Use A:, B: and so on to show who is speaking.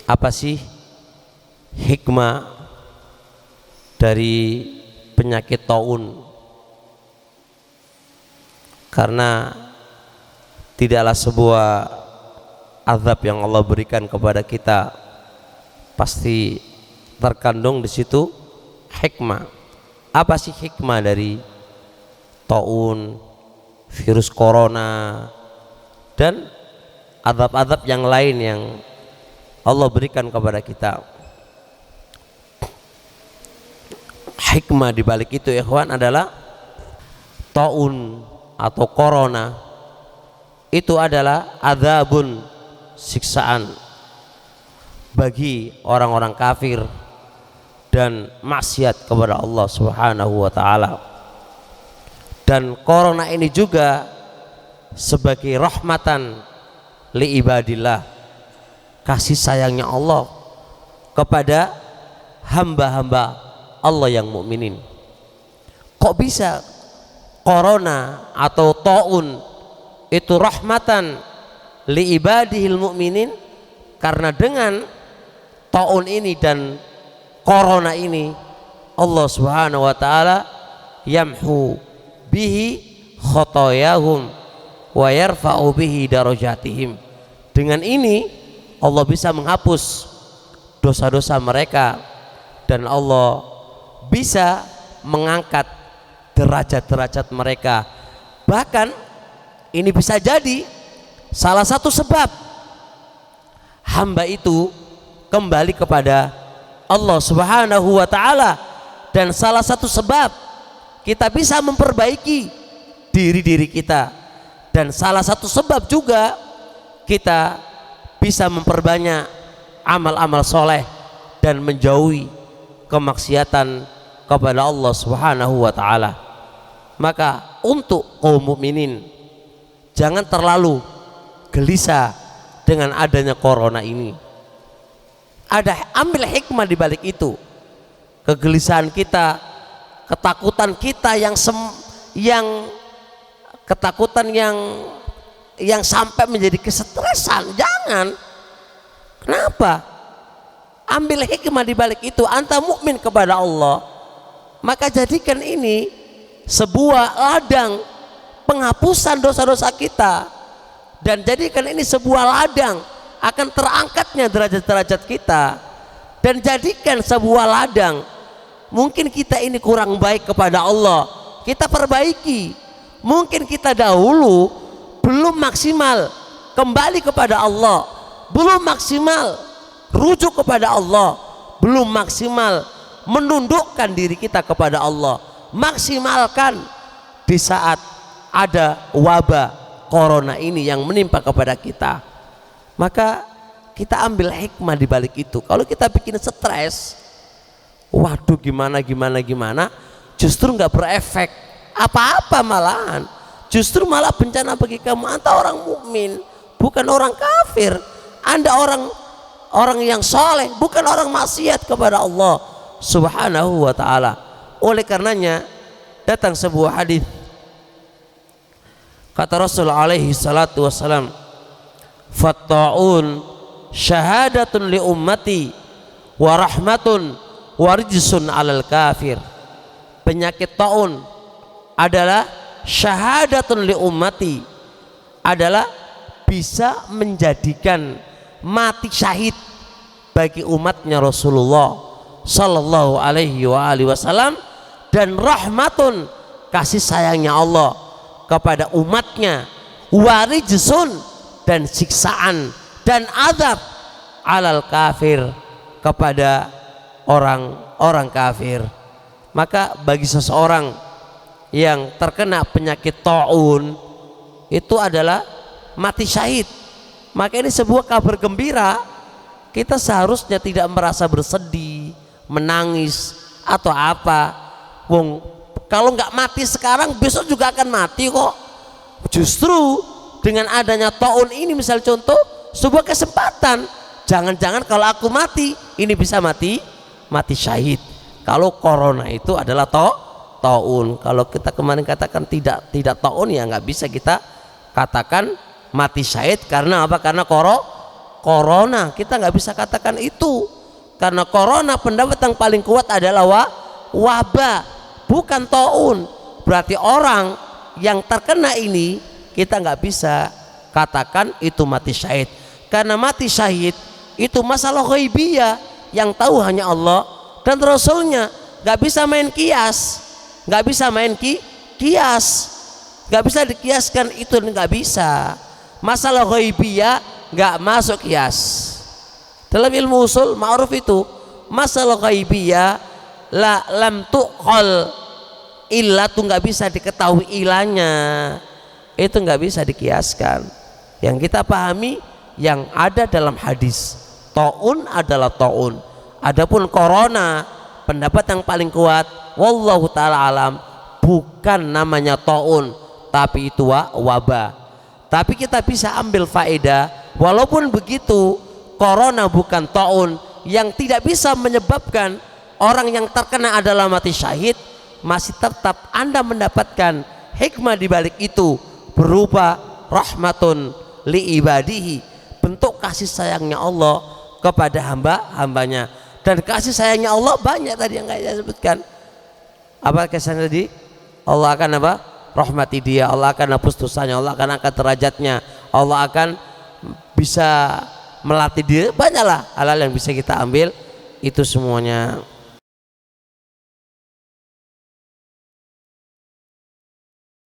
A: apa sih hikmah dari penyakit taun? Karena tidaklah sebuah azab yang Allah berikan kepada kita, pasti terkandung di situ hikmah. Apa sih hikmah dari taun, virus corona, dan azab-azab yang lain yang Allah berikan kepada kita? Hikmah di balik itu, ikhwan, adalah taun atau corona itu adalah azabun, siksaan bagi orang-orang kafir dan maksiat kepada Allah Subhanahu wa taala. Dan corona ini juga sebagai rahmatan li ibadillah, kasih sayangnya Allah kepada hamba-hamba Allah yang mukminin. Kok bisa corona atau taun itu rahmatan li ibadihil mukminin? Karena dengan taun ini dan corona ini Allah Subhanahu wa taala yamhu bihi khotoyahum wa yarfa'u bihi darajatihim. Dengan ini Allah bisa menghapus dosa-dosa mereka dan Allah bisa mengangkat derajat-derajat mereka. Bahkan ini bisa jadi salah satu sebab hamba itu kembali kepada Allah Subhanahu wa taala, dan salah satu sebab kita bisa memperbaiki diri kita, dan salah satu sebab juga kita bisa memperbanyak amal-amal soleh dan menjauhi kemaksiatan kepada Allah Subhanahu wa taala. Maka untuk kaum mukminin jangan terlalu gelisah dengan adanya corona ini. Ambil hikmah di balik itu. Kegelisahan kita, ketakutan kita ketakutan yang sampai menjadi kesetresan, jangan. Kenapa? Ambil hikmah di balik itu. Anta mukmin kepada Allah, maka jadikan ini sebuah ladang penghapusan dosa-dosa kita, dan jadikan ini sebuah ladang akan terangkatnya derajat-derajat kita, dan jadikan sebuah ladang, mungkin kita ini kurang baik kepada Allah, kita perbaiki. Mungkin kita dahulu belum maksimal kembali kepada Allah, belum maksimal rujuk kepada Allah, belum maksimal menundukkan diri kita kepada Allah. Maksimalkan di saat ada wabah corona ini yang menimpa kepada kita. Maka kita ambil hikmah di balik itu. Kalau kita bikin stres, waduh gimana, justru nggak berefek apa-apa, malahan justru malah bencana bagi kamu. Anda orang mukmin, bukan orang kafir. Anda orang yang soleh, bukan orang maksiat kepada Allah Subhanahu wa ta'ala. Oleh karenanya datang sebuah hadis, kata Rasul alaihi salatu wassalam, fatta'un syahadatun li ummati wa rahmatun wa rijsun alal kafir. Penyakit taun adalah syahadatun li ummati, adalah bisa menjadikan mati syahid bagi umatnya Rasulullah sallallahu alaihi wa alihi wasallam, dan rahmatun, kasih sayangnya Allah kepada umatnya, warijsun, dan siksaan dan azab alal kafir, kepada orang kafir. Maka bagi seseorang yang terkena penyakit taun itu adalah mati syahid. Maka ini sebuah kabar gembira. Kita seharusnya tidak merasa bersedih, menangis atau apa. Wong, kalau nggak mati sekarang besok juga akan mati kok. Justru dengan adanya taun ini, misal contoh, sebuah kesempatan. Jangan-jangan kalau aku mati, ini bisa mati syahid. Kalau corona itu adalah taun. Kalau kita kemarin katakan tidak taun, ya nggak bisa kita katakan mati syahid. Karena apa? Karena corona, kita nggak bisa katakan itu, karena corona pendapat yang paling kuat adalah wabah, bukan taun. Berarti orang yang terkena ini kita nggak bisa katakan itu mati syahid, karena mati syahid itu masalah ghaibiyah yang tahu hanya Allah dan Rasulnya. Nggak bisa main kias, nggak bisa main kias, nggak bisa dikiaskan, itu nggak bisa. Masalah ghaibiyah nggak masuk kias. Dalam ilmu usul ma'ruf itu masalah ghaibiyah lam tuqal illa, tuh nggak bisa diketahui ilahnya, itu nggak bisa dikiaskan. Yang kita pahami yang ada dalam hadis, taun adalah taun. Adapun corona, pendapat yang paling kuat wallahu taala alam, bukan namanya taun tapi itu wabah. Tapi kita bisa ambil faedah, walaupun begitu corona bukan taun yang tidak bisa menyebabkan orang yang terkena adalah mati syahid, masih tetap Anda mendapatkan hikmah di balik itu berupa rahmatun li ibadihi, bentuk kasih sayangnya Allah kepada hamba-hambanya. Dan kasih sayangnya Allah banyak tadi yang saya sebutkan. Apa kesannya tadi? Allah akan apa? Rahmati dia, Allah akan hapus dosanya, Allah akan angkat derajatnya, Allah akan bisa melatih dia. Banyaklah hal-hal yang bisa kita ambil itu semuanya